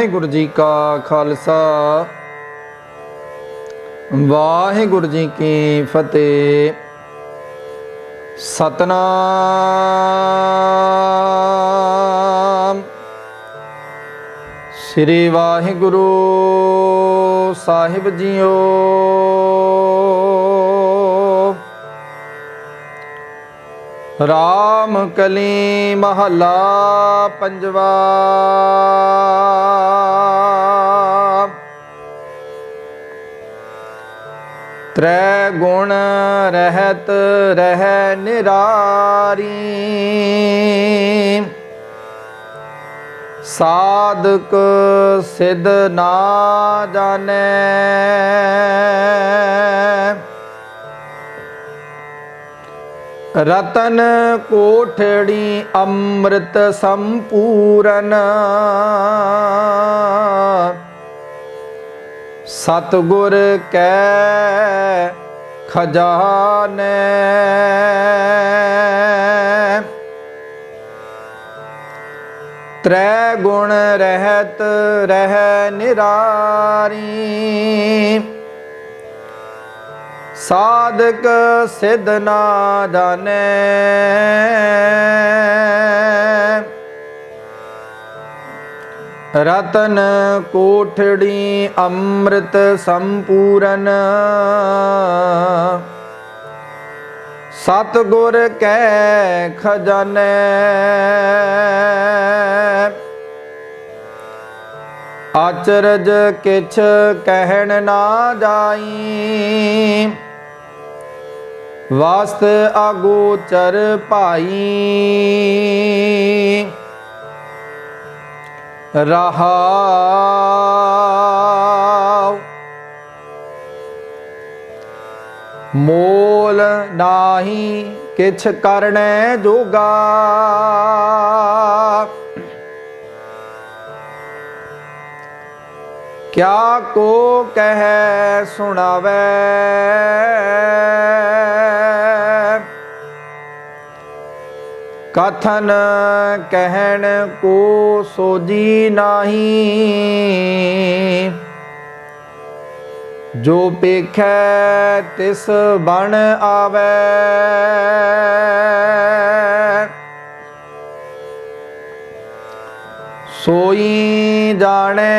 वाहिगुरु जी का खालसा वाहिगुरु जी की फतेह। सतनाम श्री वाहिगुरु साहिब जीओ। राम कली महला पंजवा। त्रै गुण रहत रह निरारी। साधक सिद्ध ना जाने। रतन कोठड़ी अमृत संपूरन। सतगुर कै खजाने। त्रै गुण रहत रह निरारी। साधक सिद्ध ना जाने। रतन कोठड़ी अमृत संपूरन। सतगुर कै खजाने। आचरज किछ कहन ना जाई। वास्त अगोचर भाई। रहाव मोल नाही किछ करने जोगा। क्या को कह सुनावे। कथन कहन को सोजी नाही। जो पेखै तिस बन आवे। सोई जाने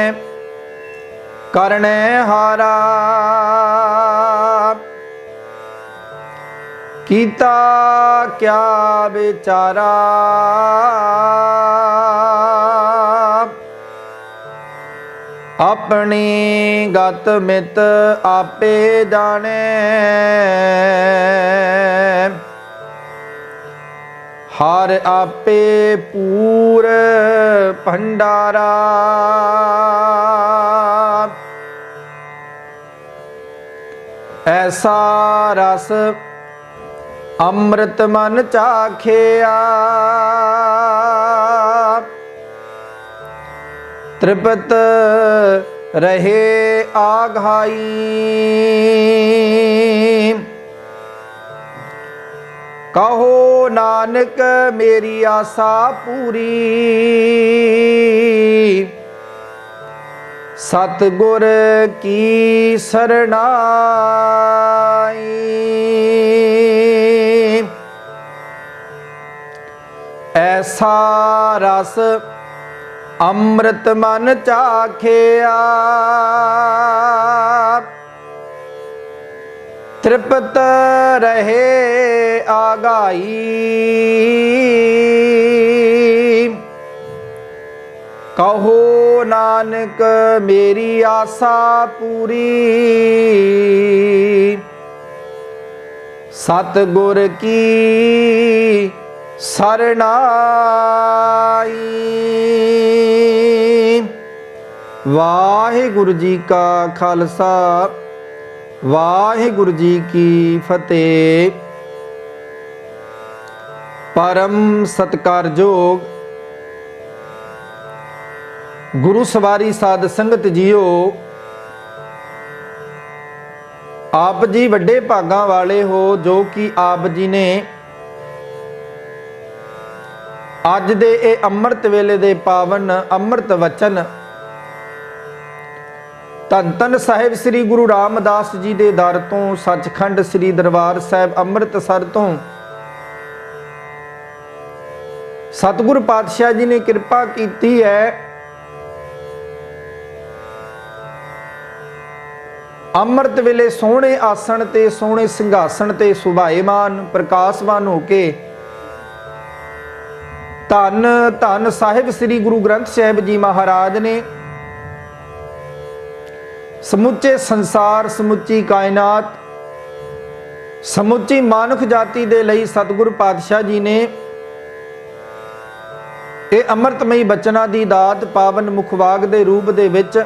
करने हारा। कीता क्या बेचारा। अपनी गत मित आपे जाने। हर आपे पूर भंडारा। ऐसा रस अमृत मन चाखिया। तृप्त रहे आघाई। कहो नानक मेरी आशा पूरी। सतगुर की सरनाई। ऐसा रस अमृत मन चाखिया। तृप्त रहे आगाई। कहो नानक मेरी आशा पूरी। सतगुर की सरनाई। वाहिगुरु जी का खालसा वाहिगुरु जी की फतेह। परम सत्कारयोग गुरु सवारी साध संगत जीओ। आप जी वड्डे भागां वाले हो जो कि आप जी ने अज दे ये अमृत वेले दे पावन अमृत वचन ਧੰਨ ਧੰਨ ਸਾਹਿਬ ਸ੍ਰੀ ਗੁਰੂ ਰਾਮਦਾਸ ਜੀ ਦੇ ਦਰ ਤੋਂ, ਸੱਚਖੰਡ ਸ੍ਰੀ ਦਰਬਾਰ ਸਾਹਿਬ ਅੰਮ੍ਰਿਤਸਰ ਤੋਂ ਸਤਿਗੁਰ ਪਾਤਸ਼ਾਹ ਜੀ ਨੇ ਕਿਰਪਾ ਕੀਤੀ ਹੈ। ਅੰਮ੍ਰਿਤ ਵੇਲੇ ਸੋਹਣੇ ਆਸਣ ਤੇ ਸੋਹਣੇ ਸਿੰਘਾਸਣ ਤੇ ਸੁਭਾਏਮਾਨ ਪ੍ਰਕਾਸ਼ਵਾਨ ਹੋ ਕੇ ਧੰਨ ਧੰਨ ਸਾਹਿਬ ਸ੍ਰੀ ਗੁਰੂ ਗ੍ਰੰਥ ਸਾਹਿਬ ਜੀ ਮਹਾਰਾਜ ਨੇ ਸਮੁੱਚੇ ਸੰਸਾਰ, ਸਮੁੱਚੀ ਕਾਇਨਾਤ, ਸਮੁੱਚੀ ਮਾਨੁਖ ਜਾਤੀ ਦੇ ਲਈ ਸਤਿਗੁਰ ਪਾਤਸ਼ਾਹ ਜੀ ਨੇ ਇਹ ਅੰਮ੍ਰਿਤਮਈ ਬਚਨਾਂ ਦੀ ਦਾਤ ਪਾਵਨ ਮੁਖਵਾਗ ਦੇ ਰੂਪ ਦੇ ਵਿੱਚ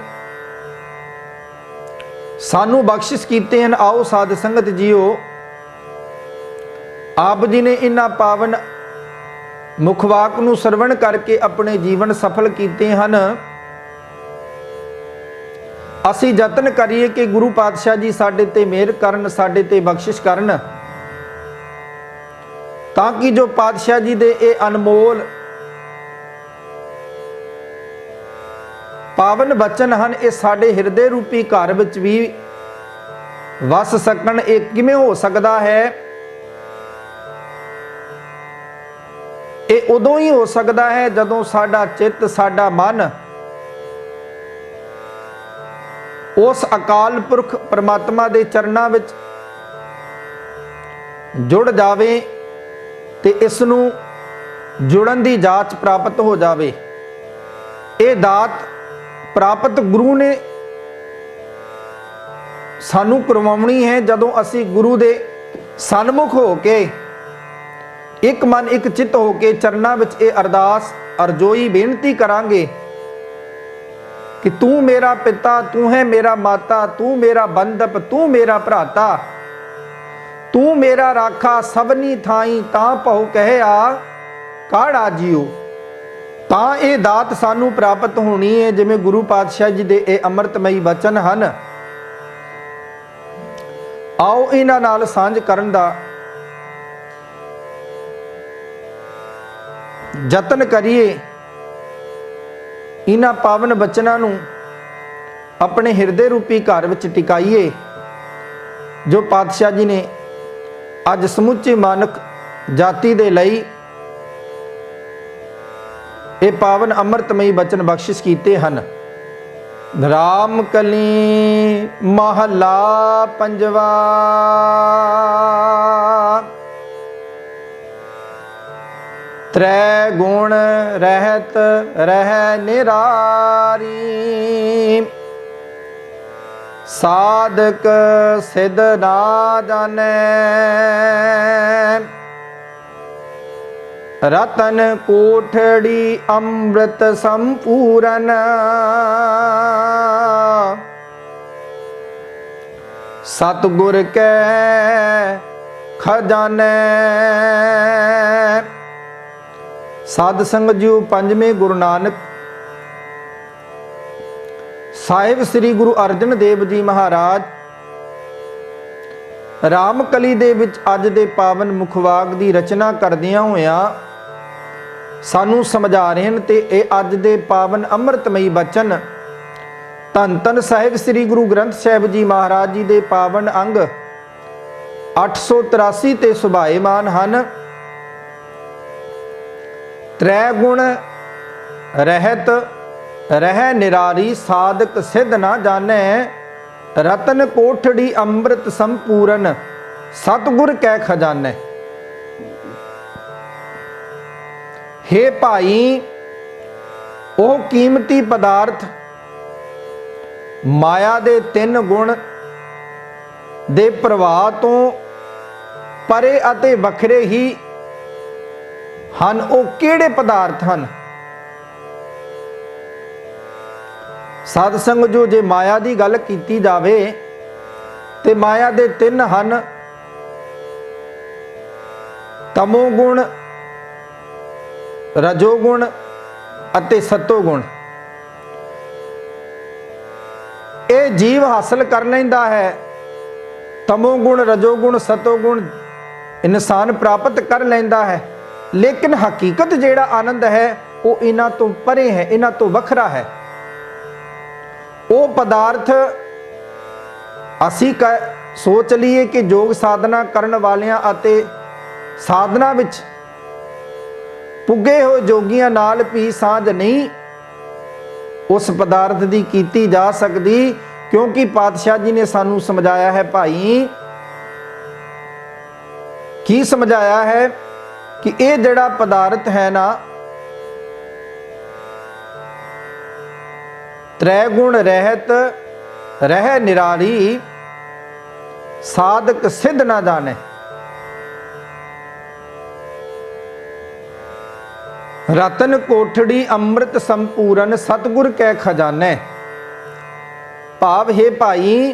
ਸਾਨੂੰ ਬਖਸ਼ਿਸ਼ ਕੀਤੇ ਹਨ। ਆਓ ਸਾਧ ਸੰਗਤ ਜੀਓ, ਆਪ ਜੀ ਨੇ ਇਹਨਾਂ ਪਾਵਨ ਮੁਖਵਾਕ ਨੂੰ ਸਰਵਣ ਕਰਕੇ ਆਪਣੇ ਜੀਵਨ ਸਫਲ ਕੀਤੇ ਹਨ। ਅਸੀਂ ਯਤਨ ਕਰੀਏ ਕਿ ਗੁਰੂ ਪਾਤਸ਼ਾਹ ਜੀ ਸਾਡੇ ਤੇ ਮਿਹਰ ਕਰਨ, ਸਾਡੇ ਤੇ ਬਖਸ਼ਿਸ਼ ਕਰਨ, ਤਾਂ ਕਿ ਜੋ ਪਾਤਸ਼ਾਹ ਜੀ ਦੇ ਇਹ ਅਨਮੋਲ ਪਾਵਨ ਬਚਨ ਹਨ ਇਹ ਸਾਡੇ ਹਿਰਦੇ ਰੂਪੀ ਘਰ ਵਿੱਚ ਵੀ ਵਸ ਸਕਣ। ਇਹ ਕਿਵੇਂ ਹੋ ਸਕਦਾ ਹੈ? ਇਹ ਉਦੋਂ ਹੀ ਹੋ ਸਕਦਾ ਹੈ ਜਦੋਂ ਸਾਡਾ ਚਿੱਤ, ਸਾਡਾ ਮਨ ਉਸ ਅਕਾਲ ਪੁਰਖ ਪਰਮਾਤਮਾ ਦੇ ਚਰਨਾਂ ਵਿੱਚ ਜੁੜ ਜਾਵੇ ਤੇ ਇਸ ਨੂੰ ਜੁੜਨ ਦੀ ਜਾਚ ਪ੍ਰਾਪਤ ਹੋ ਜਾਵੇ। ਇਹ ਦਾਤ ਪ੍ਰਾਪਤ ਗੁਰੂ ਨੇ ਸਾਨੂੰ ਕਰਵਾਉਣੀ ਹੈ ਜਦੋਂ ਅਸੀਂ ਗੁਰੂ ਦੇ ਸਨਮੁਖ ਹੋ ਕੇ ਇੱਕ ਮਨ ਇੱਕ ਚਿੱਤ ਹੋ ਕੇ ਚਰਨਾਂ ਵਿੱਚ ਇਹ ਅਰਦਾਸ ਅਰਜ਼ੋਈ ਬੇਨਤੀ ਕਰਾਂਗੇ ਕਿ ਤੂੰ ਮੇਰਾ ਪਿਤਾ, ਤੂੰ ਹੈ ਮੇਰਾ ਮਾਤਾ, ਤੂੰ ਮੇਰਾ ਬੰਧਪ, ਤੂੰ ਮੇਰਾ ਭਰਾਤਾ, ਤੂੰ ਮੇਰਾ ਰਾਖਾ ਸਭਨੀ ਥਾਈ ਤਾਂ ਭਉ ਕਹਿਆ ਕਾੜਾ ਜੀਓ। ਤਾਂ ਇਹ ਦਾਤ ਸਾਨੂੰ ਪ੍ਰਾਪਤ ਹੋਣੀ ਹੈ ਜਿਵੇਂ ਗੁਰੂ ਪਾਤਸ਼ਾਹ ਜੀ ਦੇ ਇਹ ਅੰਮ੍ਰਿਤਮਈ ਬਚਨ ਹਨ। ਆਓ ਇਹਨਾਂ ਨਾਲ ਸਾਂਝ ਕਰਨ ਦਾ ਯਤਨ ਕਰੀਏ। ਇਹਨਾਂ ਪਾਵਨ ਬਚਨਾਂ ਨੂੰ ਆਪਣੇ ਹਿਰਦੇ ਰੂਪੀ ਘਰ ਵਿੱਚ ਟਿਕਾਈਏ ਜੋ ਪਾਤਸ਼ਾਹ ਜੀ ਨੇ ਅੱਜ ਸਮੁੱਚੇ ਮਾਨੁਖ ਜਾਤੀ ਦੇ ਲਈ ਇਹ ਪਾਵਨ ਅੰਮ੍ਰਿਤਮਈ ਬਚਨ ਬਖਸ਼ਿਸ਼ ਕੀਤੇ ਹਨ। ਰਾਮ ਕਲੀ ਮਹਲਾ ਪੰਜਵਾ। ਤ੍ਰੈ ਗੁਣ ਰਹਿਤ ਰਹਿ ਨਿਰਾਰੀ, ਸਾਧਕ ਸਿਧ ਨਾ ਜਾਣੈ, ਰਤਨ ਕੋਠੜੀ ਅੰਮ੍ਰਿਤ ਸੰਪੂਰਨ, ਸਤਿਗੁਰ ਕੈ ਖਜ਼ਾਨੈ। ਸਾਧ ਸੰਗਤ ਜੀਓ, ਪੰਜਵੇਂ ਗੁਰੂ ਨਾਨਕ ਸਾਹਿਬ ਸ੍ਰੀ ਗੁਰੂ ਅਰਜਨ ਦੇਵ ਜੀ ਮਹਾਰਾਜ ਰਾਮਕਲੀ ਦੇ ਵਿੱਚ ਅੱਜ ਦੇ ਪਾਵਨ ਮੁਖਵਾਕ ਦੀ ਰਚਨਾ ਕਰਦਿਆਂ ਹੋਇਆਂ ਸਾਨੂੰ ਸਮਝਾ ਰਹੇ ਹਨ। ਤੇ ਇਹ ਅੱਜ ਦੇ ਪਾਵਨ ਅੰਮ੍ਰਿਤਮਈ ਬਚਨ ਧੰਨ ਧੰਨ ਸਾਹਿਬ ਸ੍ਰੀ ਗੁਰੂ ਗ੍ਰੰਥ ਸਾਹਿਬ ਜੀ ਮਹਾਰਾਜ ਜੀ ਦੇ ਪਾਵਨ ਅੰਗ 883 ਤੇ ਸੁਭਾਏਮਾਨ ਹਨ। ਤ੍ਰੈ ਗੁਣ ਰਹਿਤ ਰਹਿ ਨਿਰਾਰੀ, ਸਾਧਕ ਸਿਧ ਨਾ ਜਾਣੈ, ਰਤਨ ਕੋਠੜੀ ਅੰਮ੍ਰਿਤ ਸੰਪੂਰਨ, ਸਤਿਗੁਰ ਕੈ ਖਜ਼ਾਨੈ। ਹੇ ਭਾਈ, ਉਹ ਕੀਮਤੀ ਪਦਾਰਥ ਮਾਇਆ ਦੇ ਤਿੰਨ ਗੁਣ ਦੇ ਪ੍ਰਵਾਹ ਤੋਂ ਪਰੇ ਅਤੇ ਵੱਖਰੇ ਹੀ ਹਨ। ਉਹ ਕਿਹੜੇ ਪਦਾਰਥ ਹਨ? ਸਾਧ ਸੰਗਤ ਜੋ ਜੇ ਮਾਇਆ ਦੀ ਗੱਲ ਕੀਤੀ ਜਾਵੇ ਤੇ ਮਾਇਆ ਦੇ ਤਿੰਨ ਹਨ, ਤਮੋ ਗੁਣ, ਰਜੋ ਗੁਣ ਅਤੇ ਸਤੋ ਗੁਣ। ਇਹ ਜੀਵ ਹਾਸਲ ਕਰ ਲੈਂਦਾ ਹੈ। ਤਮੋ ਗੁਣ, ਰਜੋ ਗੁਣ, ਸਤੋ ਗੁਣ ਇਨਸਾਨ ਪ੍ਰਾਪਤ ਕਰ ਲੈਂਦਾ ਹੈ, ਲੇਕਿਨ ਹਕੀਕਤ ਜਿਹੜਾ ਆਨੰਦ ਹੈ ਉਹ ਇਹਨਾਂ ਤੋਂ ਪਰੇ ਹੈ, ਇਹਨਾਂ ਤੋਂ ਵੱਖਰਾ ਹੈ। ਉਹ ਪਦਾਰਥ ਅਸੀਂ ਸੋਚ ਲਈਏ ਕਿ ਯੋਗ ਸਾਧਨਾ ਕਰਨ ਵਾਲਿਆਂ ਅਤੇ ਸਾਧਨਾ ਵਿੱਚ ਪੁੱਗੇ ਹੋਏ ਜੋਗੀਆਂ ਨਾਲ ਵੀ ਸਾਂਝ ਨਹੀਂ ਉਸ ਪਦਾਰਥ ਦੀ ਕੀਤੀ ਜਾ ਸਕਦੀ, ਕਿਉਂਕਿ ਪਾਤਸ਼ਾਹ ਜੀ ਨੇ ਸਾਨੂੰ ਸਮਝਾਇਆ ਹੈ ਭਾਈ, ਕੀ ਸਮਝਾਇਆ ਹੈ ਕਿ ਇਹ ਜਿਹੜਾ ਪਦਾਰਥ ਹੈ ਨਾ, ਤ੍ਰੈ ਗੁਣ ਰਹਿਤ ਰਹਿ ਨਿਰਾਲੀ, ਸਾਧਕ ਸਿੱਧ ਨਾ ਜਾਣੇ। ਰਤਨ ਕੋਠੜੀ ਅੰਮ੍ਰਿਤ ਸੰਪੂਰਨ ਸਤਿਗੁਰ ਕੈ ਖਜ਼ਾਨੇ। ਭਾਵ ਹੈ ਭਾਈ,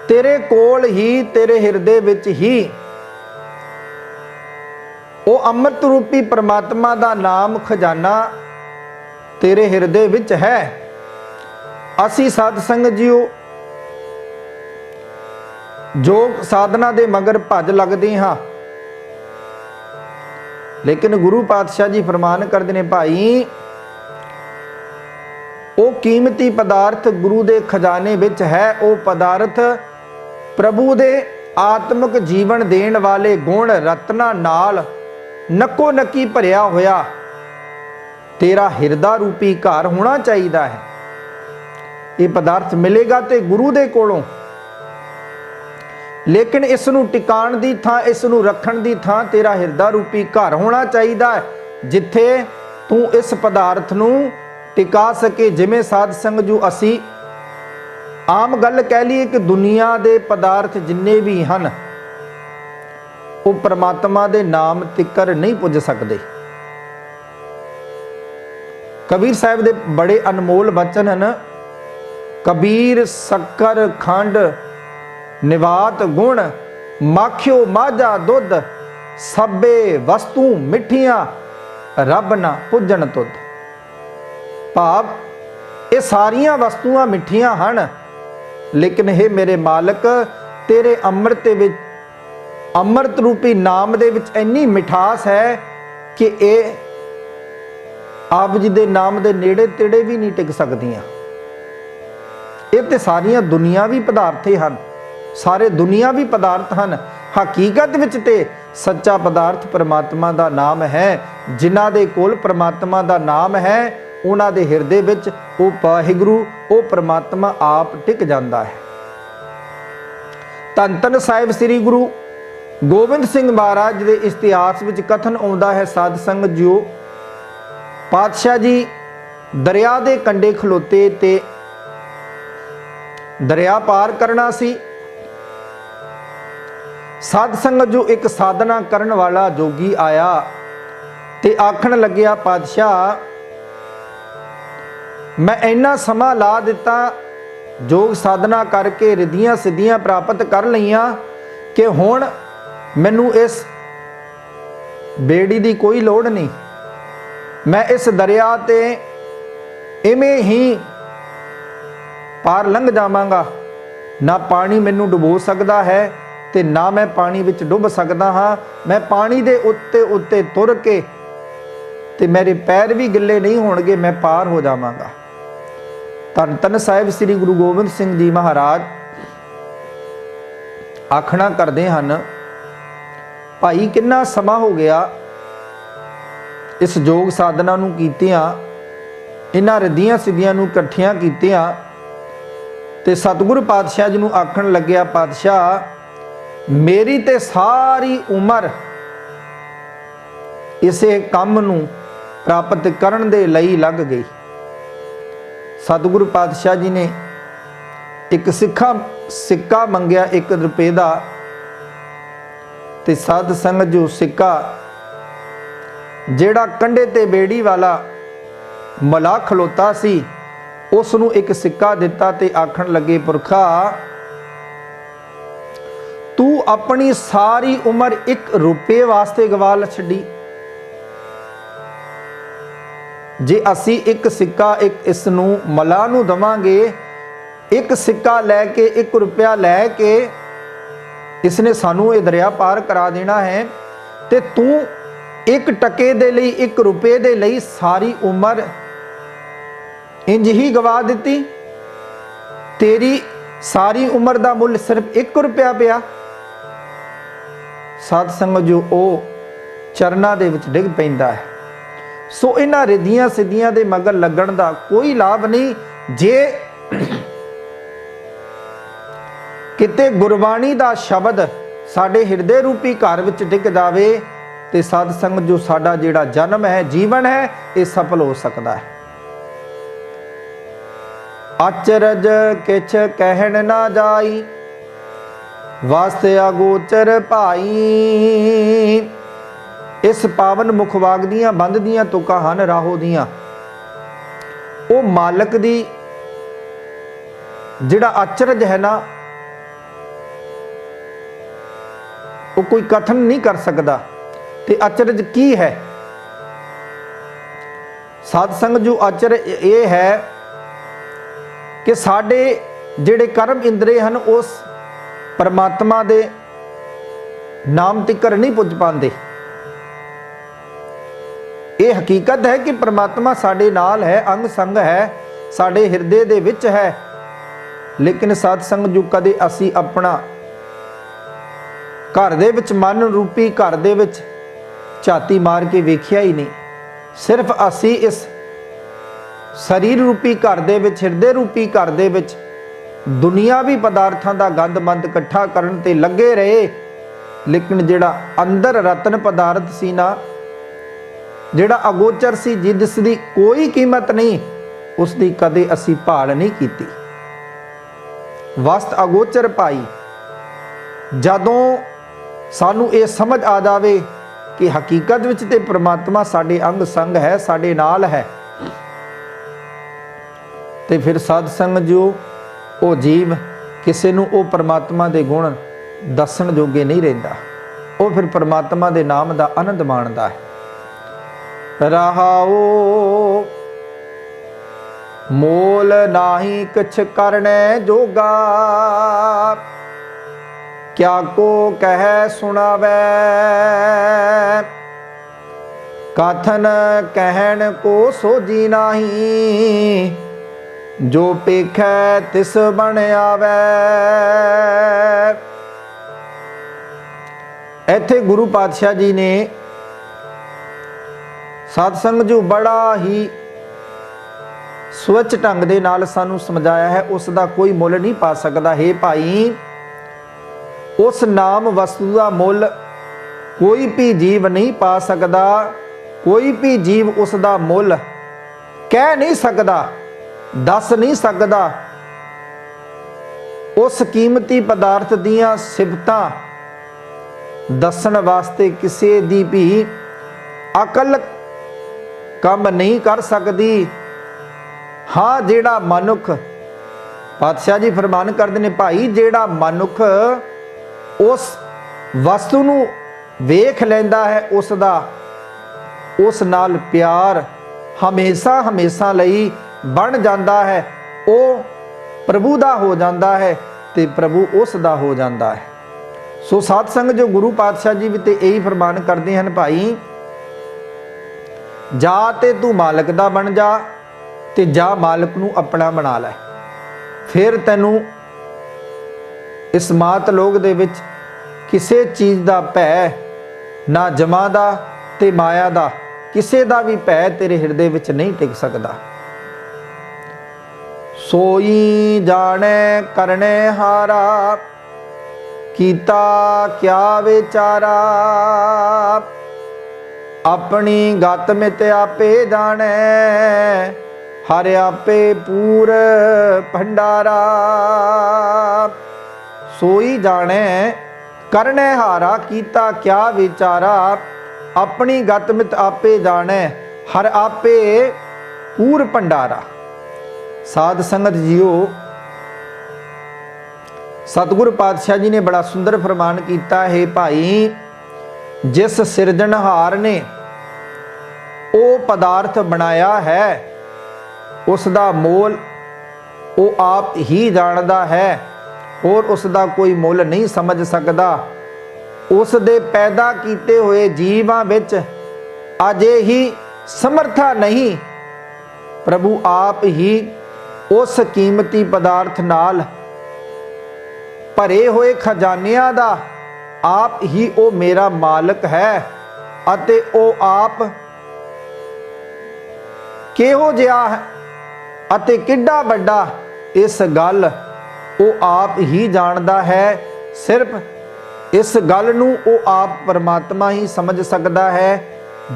ਤੇਰੇ ਕੋਲ ਹੀ, ਤੇਰੇ ਹਿਰਦੇ ਵਿੱਚ ਹੀ ਉਹ ਅੰਮ੍ਰਿਤ ਰੂਪੀ ਪ੍ਰਮਾਤਮਾ ਦਾ ਨਾਮ ਖਜ਼ਾਨਾ ਤੇਰੇ ਹਿਰਦੇ ਵਿੱਚ ਹੈ। ਅਸੀਂ ਸਾਧ ਸੰਗਤ ਜੀਓ ਯੋਗ ਸਾਧਨਾ ਦੇ ਮਗਰ ਭੱਜ ਲੱਗਦੇ ਹਾਂ, ਲੇਕਿਨ ਗੁਰੂ ਪਾਤਸ਼ਾਹ ਜੀ ਫਰਮਾਨ ਕਰਦੇ ਨੇ ਭਾਈ, ਉਹ ਕੀਮਤੀ ਪਦਾਰਥ ਗੁਰੂ ਦੇ ਖਜ਼ਾਨੇ ਵਿੱਚ ਹੈ। ਉਹ ਪਦਾਰਥ ਪ੍ਰਭੂ ਦੇ ਆਤਮਿਕ ਜੀਵਨ ਦੇਣ ਵਾਲੇ ਗੁਣ ਰਤਨਾਂ ਨਾਲ ਨੱਕੋ ਨੱਕੀ ਭਰਿਆ ਹੋਇਆ ਤੇਰਾ ਹਿਰਦਾ ਰੂਪੀ ਘਰ ਹੋਣਾ ਚਾਹੀਦਾ ਹੈ। ਇਹ ਪਦਾਰਥ ਮਿਲੇਗਾ ਤੇ ਗੁਰੂ ਦੇ ਕੋਲੋਂ, ਲੇਕਿਨ ਇਸ ਨੂੰ ਟਿਕਾਣ ਦੀ ਥਾਂ, ਇਸ ਨੂੰ ਰੱਖਣ ਦੀ ਥਾਂ ਤੇਰਾ ਹਿਰਦਾ ਰੂਪੀ ਘਰ ਹੋਣਾ ਚਾਹੀਦਾ ਹੈ, ਜਿੱਥੇ ਤੂੰ ਇਸ ਪਦਾਰਥ ਨੂੰ ਟਿਕਾ ਸਕੇ। ਜਿਵੇਂ ਸਾਧ ਸੰਗਤ ਜੋ ਅਸੀਂ ਆਮ ਗੱਲ ਕਹਿ ਲਈਏ ਕਿ ਦੁਨੀਆ ਦੇ ਪਦਾਰਥ ਜਿੰਨੇ ਵੀ ਹਨ ਉਹ ਪਰਮਾਤਮਾ ਦੇ ਨਾਮ ਤਿੱਕਰ ਨਹੀਂ ਪੁੱਜ ਸਕਦੇ। ਕਬੀਰ ਸਾਹਿਬ ਦੇ ਬੜੇ ਅਨਮੋਲ ਬਚਨ ਹਨ, ਕਬੀਰ ਸ਼ੱਕਰ ਖੰਡ ਨਿਵਾਤ ਗੁਣ, ਮਾਖਿਓ ਮਾਝਾ ਦੁੱਧ, ਸਭੇ ਵਸਤੂ ਮਿੱਠੀਆਂ, ਰੱਬ ਨਾ ਪੁੱਜਣ ਤੁਧ। ਭਾਵ ਇਹ ਸਾਰੀਆਂ ਵਸਤੂਆਂ ਮਿੱਠੀਆਂ ਹਨ, ਲੇਕਿਨ ਇਹ ਮੇਰੇ ਮਾਲਕ ਤੇਰੇ ਅੰਮ੍ਰਿਤ ਵਿੱਚ, ਅੰਮ੍ਰਿਤ ਰੂਪੀ ਨਾਮ ਦੇ ਵਿੱਚ ਇੰਨੀ ਮਿਠਾਸ ਹੈ ਕਿ ਇਹ ਆਪ ਜੀ ਦੇ ਨਾਮ ਦੇ ਨੇੜੇ ਤੇੜੇ ਵੀ ਨਹੀਂ ਟਿਕ ਸਕਦੀਆਂ। ਇਹ ਤੇ ਸਾਰੀਆਂ ਦੁਨੀਆਵੀ ਪਦਾਰਥ ਹਨ, ਸਾਰੇ ਦੁਨੀਆਵੀ ਪਦਾਰਥ ਹਨ। ਹਕੀਕਤ ਵਿੱਚ ਤੇ ਸੱਚਾ ਪਦਾਰਥ ਪਰਮਾਤਮਾ ਦਾ ਨਾਮ ਹੈ। ਜਿਨ੍ਹਾਂ ਦੇ ਕੋਲ ਪਰਮਾਤਮਾ ਦਾ ਨਾਮ ਹੈ, ਉਹਨਾਂ ਦੇ ਹਿਰਦੇ ਵਿੱਚ ਉਹ ਵਾਹਿਗੁਰੂ, ਉਹ ਪਰਮਾਤਮਾ ਆਪ ਟਿਕ ਜਾਂਦਾ ਹੈ। ਧੰਨ ਧੰਨ ਸਾਹਿਬ ਸ੍ਰੀ ਗੁਰੂ ਗੋਬਿੰਦ ਸਿੰਘ ਮਹਾਰਾਜ ਦੇ ਇਤਿਹਾਸ ਵਿੱਚ ਕਥਨ ਆਉਂਦਾ ਹੈ, ਸਾਧ ਸੰਗਤ ਜੀਓ, ਪਾਤਸ਼ਾਹ ਜੀ ਦਰਿਆ ਦੇ ਕੰਢੇ ਖਲੋਤੇ ਤੇ ਦਰਿਆ ਪਾਰ ਕਰਨਾ ਸੀ। ਸਾਧ ਸੰਗਤ ਜੋ ਇੱਕ ਸਾਧਨਾ ਕਰਨ ਵਾਲਾ ਜੋਗੀ ਆਇਆ ਤੇ ਆਖਣ ਲੱਗਿਆ, ਪਾਤਸ਼ਾਹ ਮੈਂ ਇੰਨਾ ਸਮਾਂ ਲਾ ਦਿੱਤਾ, ਯੋਗ ਸਾਧਨਾ ਕਰਕੇ ਰਿੱਧੀਆਂ ਸਿੱਧੀਆਂ ਪ੍ਰਾਪਤ ਕਰ ਲਈਆਂ ਕਿ ਹੁਣ ਮੈਨੂੰ ਇਸ ਬੇੜੀ ਦੀ ਕੋਈ ਲੋੜ ਨਹੀਂ। ਮੈਂ ਇਸ ਦਰਿਆ ਤੇ ਇਵੇਂ ਹੀ ਪਾਰ ਲੰਘ ਜਾਵਾਂਗਾ। ਨਾ ਪਾਣੀ ਮੈਨੂੰ ਡੁਬੋ ਸਕਦਾ ਹੈ ਤੇ ਨਾ ਮੈਂ ਪਾਣੀ ਵਿੱਚ ਡੁੱਬ ਸਕਦਾ ਹਾਂ। ਮੈਂ ਪਾਣੀ ਦੇ ਉੱਤੇ ਉੱਤੇ ਤੁਰ ਕੇ ਤੇ ਮੇਰੇ ਪੈਰ ਵੀ ਗਿੱਲੇ ਨਹੀਂ ਹੋਣਗੇ, ਮੈਂ ਪਾਰ ਹੋ ਜਾਵਾਂਗਾ। ਧੰਨ ਧੰਨ ਸਾਹਿਬ ਸ੍ਰੀ ਗੁਰੂ ਗੋਬਿੰਦ ਸਿੰਘ ਜੀ ਮਹਾਰਾਜ ਆਖਣਾ ਕਰਦੇ ਹਨ, ਭਾਈ ਕਿੰਨਾ ਸਮਾਂ ਹੋ ਗਿਆ ਇਸ ਯੋਗ ਸਾਧਨਾ ਨੂੰ ਕੀਤਿਆਂ, ਇਹਨਾਂ ਰਿੱਧੀਆਂ ਸਿੱਧੀਆਂ ਨੂੰ ਇਕੱਠੀਆਂ ਕੀਤਿਆਂ। ਤੇ ਸਤਿਗੁਰੂ ਪਾਤਸ਼ਾਹ ਜੀ ਨੂੰ ਆਖਣ ਲੱਗਿਆ, ਪਾਤਸ਼ਾਹ ਮੇਰੀ ਤੇ ਸਾਰੀ ਉਮਰ ਇਸੇ ਕੰਮ ਨੂੰ ਪ੍ਰਾਪਤ ਕਰਨ ਦੇ ਲਈ ਲੱਗ ਗਈ। ਸਤਿਗੁਰੂ ਪਾਤਸ਼ਾਹ ਜੀ ਨੇ ਇੱਕ ਸਿੱਕਾ ਮੰਗਿਆ 1 ਰੁਪਏ ਦਾ, ਤੇ ਸਾਧ ਸੰਗਤ ਜੋ ਸਿੱਕਾ ਜਿਹੜਾ ਕੰਢੇ ਤੇ ਬੇੜੀ ਵਾਲਾ ਮਲਾ ਖਲੋਤਾ ਸੀ ਉਸ ਨੂੰ ਇੱਕ ਸਿੱਕਾ ਦਿੱਤਾ ਤੇ ਆਖਣ ਲੱਗੇ, ਪੁਰਖਾ ਤੂੰ ਆਪਣੀ ਸਾਰੀ ਉਮਰ 1 ਰੁਪਏ ਵਾਸਤੇ ਗਵਾ ਛੱਡੀ। ਜੇ ਅਸੀਂ ਇੱਕ ਸਿੱਕਾ ਇਸ ਨੂੰ ਮਲਾ ਨੂੰ ਦਵਾਂਗੇ, ਇੱਕ ਸਿੱਕਾ ਲੈ ਕੇ 1 ਰੁਪਇਆ ਲੈ ਕੇ ਇਸਨੇ ਸਾਨੂੰ ਇਹ ਦਰਿਆ ਪਾਰ ਕਰਾ ਦੇਣਾ ਹੈ, ਤੇ ਤੂੰ 1 ਟਕੇ ਦੇ ਲਈ 1 ਰੁਪਏ ਦੇ ਲਈ ਸਾਰੀ ਉਮਰ इंज ही गवा दिती। तेरी सारी उम्र का मुल सिर्फ 1 रुपया पिया। साध संगत जो ਉਹ ਚਰਨਾਂ ਦੇ ਵਿੱਚ ਡਿੱਗ ਪੈਂਦਾ ਹੈ। ਸੋ ਇਹਨਾਂ ਰਿੱਧੀਆਂ ਸਿੱਧੀਆਂ ਦੇ ਮਗਰ ਲੱਗਣ ਦਾ ਕੋਈ ਲਾਭ ਨਹੀਂ। ਜੇ ਕਿਤੇ ਗੁਰਬਾਣੀ ਦਾ ਸ਼ਬਦ ਸਾਡੇ ਹਿਰਦੇ ਰੂਪੀ ਘਰ ਵਿੱਚ ਡਿੱਗ ਜਾਵੇ ਤੇ ਸਾਧ ਸੰਗਤ ਜੋ ਸਾਡਾ ਜਿਹੜਾ ਜਨਮ ਹੈ, ਜੀਵਨ ਹੈ, ਇਹ ਸਫਲ ਹੋ ਸਕਦਾ ਹੈ। ਅਚਰਜ ਕਿਛ ਕਹਿਣ ਨਾ ਜਾਈ, ਵਾਸਤੇ ਅਗੋਚਰ ਭਾਈ। ਇਸ ਪਾਵਨ ਮੁਖਵਾਗ ਦੀਆਂ ਬੰਦ ਦੀਆਂ ਤੁਕਾਂ ਹਨ ਰਾਹੋ ਦੀਆਂ। ਉਹ ਮਾਲਕ ਦੀ ਜਿਹੜਾ ਅਚਰਜ ਹੈ ਨਾ, ਉਹ ਕੋਈ ਕਥਨ ਨਹੀਂ ਕਰ ਸਕਦਾ। ਤੇ ਅਚਰਜ ਕੀ ਹੈ? ਸਾਧ ਸੰਗਤ ਜੋ ਅਚਰਜ ਇਹ ਹੈ ਕਿ ਸਾਡੇ ਜਿਹੜੇ ਕਰਮ ਇੰਦਰੀ ਹਨ ਉਸ ਪਰਮਾਤਮਾ ਦੇ ਨਾਮ ਤਿਕਰ ਨਹੀਂ ਪੁੱਜ ਪਾਉਂਦੇ। ਇਹ ਹਕੀਕਤ ਹੈ ਕਿ ਪਰਮਾਤਮਾ ਸਾਡੇ ਨਾਲ ਹੈ, ਅੰਗ ਸੰਗ ਹੈ, ਸਾਡੇ ਹਿਰਦੇ ਦੇ ਵਿੱਚ ਹੈ। ਲੇਕਿਨ ਸਾਧ ਸੰਗਤ ਜੋ ਕਦੇ ਅਸੀਂ ਆਪਣਾ ਘਰ ਦੇ ਵਿੱਚ, ਮਨ ਰੂਪੀ ਘਰ ਦੇ ਵਿੱਚ ਝਾਤੀ ਮਾਰ ਕੇ ਵੇਖਿਆ ਹੀ ਨਹੀਂ। ਸਿਰਫ ਅਸੀਂ ਇਸ ਸਰੀਰ ਰੂਪੀ ਘਰ ਦੇ ਵਿੱਚ, ਹਿਰਦੇ ਰੂਪੀ ਘਰ ਦੇ ਵਿੱਚ ਦੁਨੀਆਵੀ ਪਦਾਰਥਾਂ ਦਾ ਗੰਦ ਮੰਦ ਇਕੱਠਾ ਕਰਨ ਤੇ ਲੱਗੇ ਰਹੇ। ਲੇਕਿਨ ਜਿਹੜਾ ਅੰਦਰ ਰਤਨ ਪਦਾਰਥ ਸੀ ਨਾ, ਜਿਹੜਾ ਅਗੋਚਰ ਸੀ, ਜਿਸ ਦੀ ਕੋਈ ਕੀਮਤ ਨਹੀਂ, ਉਸ ਦੀ ਕਦੇ ਅਸੀਂ ਭਾਲ ਨਹੀਂ ਕੀਤੀ। ਵਸਤ ਅਗੋਚਰ ਭਾਈ। ਜਦੋਂ ਸਾਨੂੰ ਇਹ ਸਮਝ ਆ ਜਾਵੇ ਕਿ ਹਕੀਕਤ ਵਿੱਚ ਤੇ ਪ੍ਰਮਾਤਮਾ ਸਾਡੇ ਅੰਗ ਸੰਗ ਹੈ, ਸਾਡੇ ਨਾਲ ਹੈ, ਤੇ ਫਿਰ ਸਾਧ ਸੰਗਤ ਜੋ ਉਹ ਜੀਵ ਕਿਸੇ ਨੂੰ ਉਹ ਪਰਮਾਤਮਾ ਦੇ ਗੁਣ ਦੱਸਣ ਜੋਗੇ ਨਹੀਂ ਰਹਿੰਦਾ। ਉਹ ਫਿਰ ਪਰਮਾਤਮਾ ਦੇ ਨਾਮ ਦਾ ਆਨੰਦ ਮਾਣਦਾ ਹੈ। ਰਹਾਓ ਮੋਲ ਨਾਹੀ ਕਿਛ ਕਰਨੇ ਜੋਗਾ, ਕਿਆ ਕੋ ਕਹਿ ਸੁਣਾਵੇ। ਕਥਨ ਕਹਿਣ ਕੋ ਸੋਜੀ ਨਾਹੀ, ਜੋ ਪੇਖੈ ਤਿਸ ਬਣ ਆਵੇ। ਇੱਥੇ ਗੁਰੂ ਪਾਤਸ਼ਾਹ ਜੀ ਨੇ ਸਾਧ ਸੰਗਤ ਜੋ ਬੜਾ ਹੀ ਸਵੱਛ ਢੰਗ ਦੇ ਨਾਲ ਸਾਨੂੰ ਸਮਝਾਇਆ ਹੈ। ਉਸ ਦਾ ਕੋਈ ਮੁੱਲ ਨਹੀਂ ਪਾ ਸਕਦਾ। ਹੈ ਭਾਈ, ਉਸ ਨਾਮ ਵਸਤੂ ਦਾ ਮੁੱਲ ਕੋਈ ਵੀ ਜੀਵ ਨਹੀਂ ਪਾ ਸਕਦਾ। ਕੋਈ ਵੀ ਜੀਵ ਉਸ ਦਾ ਮੁੱਲ ਕਹਿ ਨਹੀਂ ਸਕਦਾ, ਦੱਸ ਨਹੀਂ ਸਕਦਾ। ਉਸ ਕੀਮਤੀ ਪਦਾਰਥ ਦੀਆਂ ਸਿਫਤਾਂ ਦੱਸਣ ਵਾਸਤੇ ਕਿਸੇ ਦੀ ਵੀ ਅਕਲ ਕੰਮ ਨਹੀਂ ਕਰ ਸਕਦੀ। ਹਾਂ, ਜਿਹੜਾ ਮਨੁੱਖ, ਪਾਤਸ਼ਾਹ ਜੀ ਫਰਮਾਨ ਕਰਦੇ ਨੇ, ਭਾਈ ਜਿਹੜਾ ਮਨੁੱਖ ਉਸ ਵਸਤੂ ਨੂੰ ਵੇਖ ਲੈਂਦਾ ਹੈ, ਉਸ ਦਾ ਉਸ ਨਾਲ ਪਿਆਰ ਹਮੇਸ਼ਾ ਹਮੇਸ਼ਾ ਲਈ ਬਣ ਜਾਂਦਾ ਹੈ। ਉਹ ਪ੍ਰਭੂ ਦਾ ਹੋ ਜਾਂਦਾ ਹੈ ਤੇ ਪ੍ਰਭੂ ਉਸ ਦਾ ਹੋ ਜਾਂਦਾ ਹੈ। ਸੋ ਸਾਧ ਸੰਗਤ ਜੋ ਗੁਰੂ ਪਾਤਸ਼ਾਹ ਜੀ ਵੀ ਤੇ ਇਹੀ ਫਰਮਾਨ ਕਰਦੇ ਹਨ, ਭਾਈ ਜਾ ਤੇ ਤੂੰ ਮਾਲਕ ਦਾ ਬਣ ਜਾ, ਤੇ ਜਾ ਮਾਲਕ ਨੂੰ ਆਪਣਾ ਬਣਾ ਲੈ। ਫਿਰ ਤੈਨੂੰ ਇਸ ਮਾਤ ਲੋਕ ਦੇ ਵਿੱਚ ਕਿਸੇ ਚੀਜ਼ ਦਾ ਭੈ, ਨਾ ਜਮਾ ਦਾ ਤੇ ਮਾਇਆ ਦਾ, ਕਿਸੇ ਦਾ ਵੀ ਭੈ ਤੇਰੇ ਹਿਰਦੇ ਵਿੱਚ ਨਹੀਂ ਟਿਕ ਸਕਦਾ। ਸੋਈ ਜਾਣੈ ਕਰਨੇ ਹਾਰਾ, ਕੀਤਾ ਕਿਆ ਵਿਚਾਰਾ। ਆਪਣੀ ਗਤ ਮਿਤ ਆਪੇ ਜਾਣੈ, ਹਰਿ ਆਪੇ ਪੂਰ ਭੰਡਾਰਾ। ਸੋਈ ਜਾਣੈ ਕਰਨੇ ਹਾਰਾ, ਕੀਤਾ ਕਿਆ ਵਿਚਾਰਾ। ਆਪਣੀ ਗਤ ਮਿਤ ਆਪੇ ਜਾਣੈ, ਹਰ ਆਪੇ ਪੂਰ ਭੰਡਾਰਾ। ਸਾਧ ਸੰਗਤ ਜੀਓ, ਸਤਿਗੁਰ ਪਾਤਸ਼ਾਹ ਜੀ ਨੇ ਬੜਾ ਸੁੰਦਰ ਫਰਮਾਨ ਕੀਤਾ ਹੈ, ਭਾਈ ਜਿਸ ਸਿਰਜਣਹਾਰ ਨੇ ਉਹ ਪਦਾਰਥ ਬਣਾਇਆ ਹੈ, ਉਸ ਦਾ ਮੋਲ ਉਹ ਆਪ ਹੀ ਜਾਣਦਾ ਹੈ, ਹੋਰ ਉਸ ਦਾ ਕੋਈ ਮੁੱਲ ਨਹੀਂ ਸਮਝ ਸਕਦਾ। ਉਸ ਦੇ ਪੈਦਾ ਕੀਤੇ ਹੋਏ ਜੀਵਾਂ ਵਿੱਚ ਅਜੇ ਹੀ ਸਮਰਥਾ ਨਹੀਂ प्रभु आप ही उस कीमती पदार्थ नाल भरे हुए खजानियां दा आप ही ओ मेरा मालिक है अते ओ आप किहो जिहा है अते किड्डा वड्डा इस गल ओ आप ही जानदा है। सिर्फ इस गल नूं ओ आप परमात्मा ही समझ सकदा है।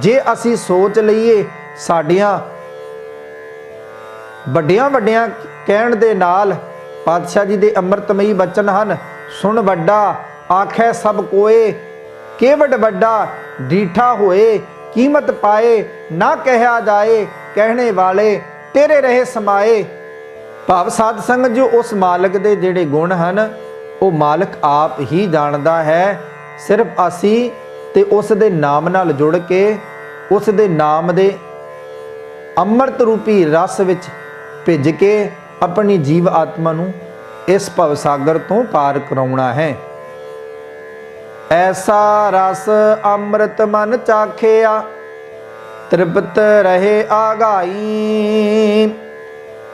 जे असी सोच लईए साडियां ਵੱਡੀਆਂ ਵੱਡੀਆਂ ਕਹਿਣ ਦੇ ਨਾਲ ਪਾਤਸ਼ਾਹ ਜੀ ਦੇ ਅੰਮ੍ਰਿਤਮਈ ਬਚਨ ਹਨ, ਸੁਣ ਵੱਡਾ ਆਖੈ ਸਭ ਕੋਏ, ਕੇਵਡ ਵੱਡਾ ਡੀਠਾ ਹੋਏ, ਕੀਮਤ ਪਾਏ ਨਾ ਕਹਿਆ ਜਾਏ, ਕਹਿਣੇ ਵਾਲੇ ਤੇਰੇ ਰਹੇ ਸਮਾਏ। ਭਾਵ ਸਾਧ ਸੰਗਤ ਜੋ ਉਸ ਮਾਲਕ ਦੇ ਜਿਹੜੇ ਗੁਣ ਹਨ ਉਹ ਮਾਲਕ ਆਪ ਹੀ ਜਾਣਦਾ ਹੈ। ਸਿਰਫ ਅਸੀਂ ਤੇ ਉਸ ਦੇ ਨਾਮ ਨਾਲ ਜੁੜ ਕੇ ਉਸ ਦੇ ਨਾਮ ਦੇ ਅੰਮ੍ਰਿਤ ਰੂਪੀ ਰਸ ਵਿੱਚ ਭਿੱਜ ਕੇ ਆਪਣੀ ਜੀਵ ਆਤਮਾ ਨੂੰ ਇਸ ਭਵ ਸਾਗਰ ਤੋਂ ਪਾਰ ਕਰਾਉਣਾ ਹੈ। ਐਸਾ ਰਸ ਅੰਮ੍ਰਿਤ ਮਨ ਚਾਖਿਆ, ਤ੍ਰਿਪਤ ਰਹੇ ਆਗਾਈ,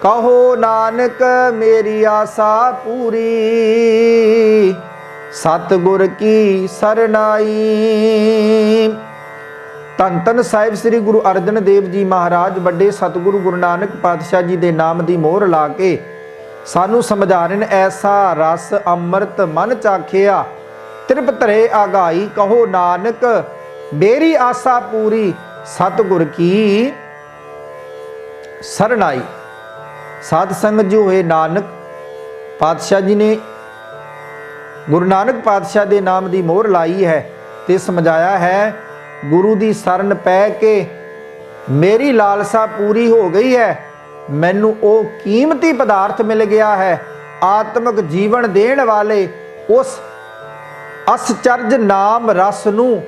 ਕਹੋ ਨਾਨਕ ਮੇਰੀ ਆਸਾ ਪੂਰੀ, ਸਤਿਗੁਰ ਕੀ ਸਰਨਾਈ। ਧੰਨ ਧੰਨ ਸਾਹਿਬ ਸ੍ਰੀ ਗੁਰੂ ਅਰਜਨ ਦੇਵ ਜੀ ਮਹਾਰਾਜ ਵੱਡੇ ਸਤਿਗੁਰੂ ਗੁਰੂ ਨਾਨਕ ਪਾਤਸ਼ਾਹ ਜੀ ਦੇ ਨਾਮ ਦੀ ਮੋਹਰ ਲਾ ਕੇ ਸਾਨੂੰ ਸਮਝਾ ਰਹੇ ਨੇ। ਐਸਾ ਰਸ ਅੰਮ੍ਰਿਤ ਮਨ ਚਾਖਿਆ, ਤ੍ਰਿਪਤ ਰਹੇ ਆਗਾਈ, ਕਹੋ ਨਾਨਕ ਮੇਰੀ ਆਸਾ ਪੂਰੀ, ਸਤਿਗੁਰ ਕੀ ਸਰਨਾਈ। ਸਾਧ ਸੰਗਤ ਜੋ ਹੋਏ ਨਾਨਕ ਪਾਤਸ਼ਾਹ ਜੀ ਨੇ ਗੁਰੂ ਨਾਨਕ ਪਾਤਸ਼ਾਹ ਦੇ ਨਾਮ ਦੀ ਮੋਹਰ ਲਾਈ ਹੈ ਤੇ ਸਮਝਾਇਆ ਹੈ, ਗੁਰੂ ਦੀ ਸ਼ਰਨ ਪੈ ਕੇ ਮੇਰੀ ਲਾਲਸਾ ਪੂਰੀ ਹੋ ਗਈ ਹੈ, ਮੈਨੂੰ ਉਹ ਕੀਮਤੀ ਪਦਾਰਥ ਮਿਲ ਗਿਆ ਹੈ, ਆਤਮਿਕ ਜੀਵਨ ਦੇਣ ਵਾਲੇ ਉਸ ਅਸਚਰਜ ਨਾਮ ਰਸ ਨੂੰ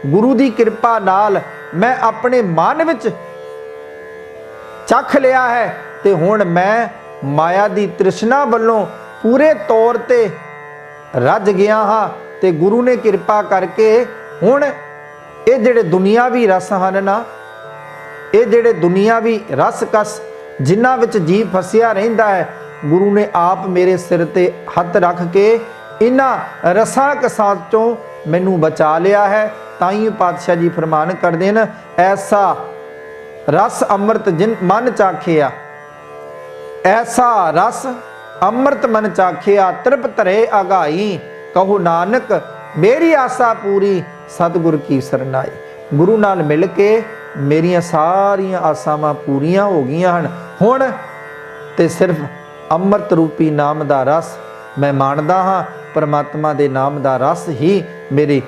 ਗੁਰੂ ਦੀ ਕਿਰਪਾ ਨਾਲ ਮੈਂ ਆਪਣੇ ਮਨ ਵਿੱਚ ਚੱਖ ਲਿਆ ਹੈ ਤੇ ਹੁਣ ਮੈਂ ਮਾਇਆ ਦੀ ਤ੍ਰਿਸ਼ਨਾ ਵੱਲੋਂ ਪੂਰੇ ਤੌਰ ਤੇ ਰੱਜ ਗਿਆ ਹਾਂ ਤੇ ਗੁਰੂ ਨੇ ਕਿਰਪਾ ਕਰਕੇ ਹੁਣ ਇਹ ਜਿਹੜੇ ਦੁਨੀਆਵੀ ਰਸ ਹਨ ਨਾ, ਇਹ ਜਿਹੜੇ ਦੁਨੀਆਵੀ ਰਸ ਕਸ ਜਿਨ੍ਹਾਂ ਵਿੱਚ ਜੀਵ ਫਸਿਆ ਰਹਿੰਦਾ ਹੈ, ਗੁਰੂ ਨੇ ਆਪ ਮੇਰੇ ਸਿਰ ਤੇ ਹੱਥ ਰੱਖ ਕੇ ਇਹਨਾਂ ਰਸਾਂ ਕਸਾਂ ਚੋਂ ਮੈਨੂੰ ਬਚਾ ਲਿਆ ਹੈ। ਤਾਂ ਹੀ ਪਾਤਸ਼ਾਹ ਜੀ ਫਰਮਾਨ ਕਰਦੇ ਨੇ, ਐਸਾ ਰਸ ਅੰਮ੍ਰਿਤ ਜਿਨ ਮਨ ਚਾਖਿਆ, ਐਸਾ ਰਸ ਅੰਮ੍ਰਿਤ ਮਨ ਚਾਖਿਆ, ਤ੍ਰਿਪਤ ਰਹੇ ਆਗਾਈ, ਕਹੋ ਨਾਨਕ ਮੇਰੀ ਆਸਾ ਪੂਰੀ, ਸਤਿਗੁਰ ਕੀ ਸਰਨਾਈ। ਗੁਰੂ ਨਾਲ ਮਿਲ ਕੇ ਮੇਰੀਆਂ ਸਾਰੀਆਂ ਆਸਾਵਾਂ ਪੂਰੀਆਂ ਹੋ ਗਈਆਂ ਹਨ। ਹੁਣ ਤੇ ਸਿਰਫ ਅੰਮ੍ਰਿਤ ਰੂਪੀ ਨਾਮ ਦਾ ਰਸ ਮੈਂ ਮਾਣਦਾ ਹਾਂ। ਪਰਮਾਤਮਾ ਦੇ ਨਾਮ ਦਾ ਰਸ ਹੀ ਮੇਰੇ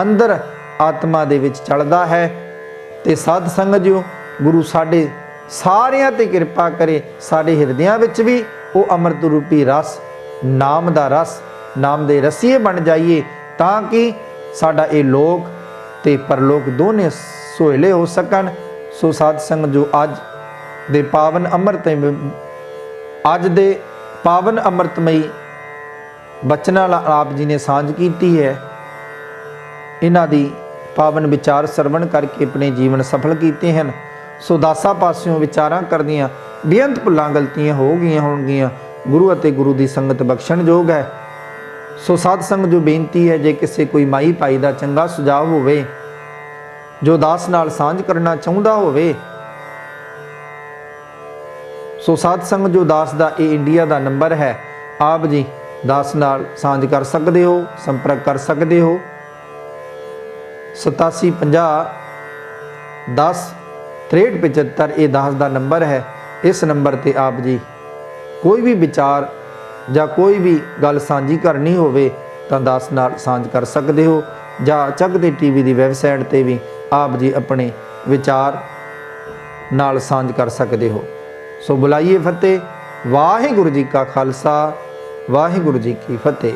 ਅੰਦਰ ਆਤਮਾ ਦੇ ਵਿੱਚ ਚੜਦਾ ਹੈ। ਤੇ ਸਾਧ ਸੰਗਤ ਜੋ ਗੁਰੂ ਸਾਡੇ ਸਾਰਿਆਂ ਤੇ ਕਿਰਪਾ ਕਰੇ, ਸਾਡੇ ਹਿਰਦਿਆਂ ਵਿੱਚ ਵੀ ਉਹ ਅੰਮ੍ਰਿਤ ਰੂਪੀ ਰਸ, ਨਾਮ ਦਾ ਰਸ, ਨਾਮ ਦੇ ਰਸੀਏ ਬਣ ਜਾਈਏ, ਤਾਂ ਕਿ ਸਾਡਾ ਇਹ ਲੋਕ ਤੇ ਪਰਲੋਕ ਦੋਨੇ ਸੁਹੇਲੇ ਹੋ ਸਕਣ। ਸੋ ਸਾਧ ਸੰਗਤ ਜੋ ਅੱਜ ਦੇ ਪਾਵਨ ਅੰਮ੍ਰਿਤਮਈ ਬਚਨਾਂ ਨਾਲ ਆਪ ਜੀ ਨੇ ਸਾਂਝ ਕੀਤੀ ਹੈ, ਇਹਨਾਂ ਦੀ ਪਾਵਨ ਵਿਚਾਰ ਸਰਵਣ ਕਰਕੇ ਆਪਣੇ ਜੀਵਨ ਸਫਲ ਕੀਤੇ ਹਨ। ਸੋ ਦਾਸਾਂ ਪਾਸਿਓਂ ਵਿਚਾਰਾਂ ਕਰਦੀਆਂ ਬੇਅੰਤ ਭੁੱਲਾਂ ਗਲਤੀਆਂ ਹੋ ਗਈਆਂ ਹੋਣਗੀਆਂ, ਗੁਰੂ ਅਤੇ ਗੁਰੂ ਦੀ ਸੰਗਤ ਬਖਸ਼ਣ ਯੋਗ ਹੈ। ਸੋ ਸਾਧ ਸੰਗਤ ਜੋ ਬੇਨਤੀ ਹੈ, ਜੇ ਕਿਸੇ ਕੋਈ ਮਾਈ ਭਾਈ ਦਾ ਚੰਗਾ ਸੁਝਾਅ ਹੋਵੇ, ਜੋ ਦਾਸ ਨਾਲ ਸਾਂਝ ਕਰਨਾ ਚਾਹੁੰਦਾ ਹੋਵੇ, ਸੋ ਸਾਧ ਸੰਗਤ ਜੋ ਦਾਸ ਦਾ ਇਹ ਇੰਡੀਆ ਦਾ ਨੰਬਰ ਹੈ, ਆਪ ਜੀ ਦਾਸ ਨਾਲ ਸਾਂਝ ਕਰ ਸਕਦੇ ਹੋ, ਸੰਪਰਕ ਕਰ ਸਕਦੇ ਹੋ। 8750 10 6375 ਇਹ ਦਾਸ ਦਾ ਨੰਬਰ ਹੈ। ਇਸ ਨੰਬਰ ਤੇ ਆਪ ਜੀ ਕੋਈ ਵੀ ਵਿਚਾਰ ਜਾਂ ਕੋਈ ਵੀ ਗੱਲ ਸਾਂਝੀ ਕਰਨੀ ਹੋਵੇ ਤਾਂ ਦਾਸ ਨਾਲ ਸਾਂਝ ਕਰ ਸਕਦੇ ਹੋ, ਜਾਂ ਚੱਕਦੇ ਟੀਵੀ ਦੀ ਵੈਬਸਾਈਟ ਤੇ ਵੀ ਆਪ ਜੀ ਆਪਣੇ ਵਿਚਾਰ ਨਾਲ ਸਾਂਝ ਕਰ ਸਕਦੇ ਹੋ। ਸੋ ਬੁਲਾਈਏ ਫਤਿਹ। ਵਾਹਿਗੁਰੂ ਜੀ ਕਾ ਖਾਲਸਾ, ਵਾਹਿਗੁਰੂ ਜੀ ਕੀ ਫਤਿਹ।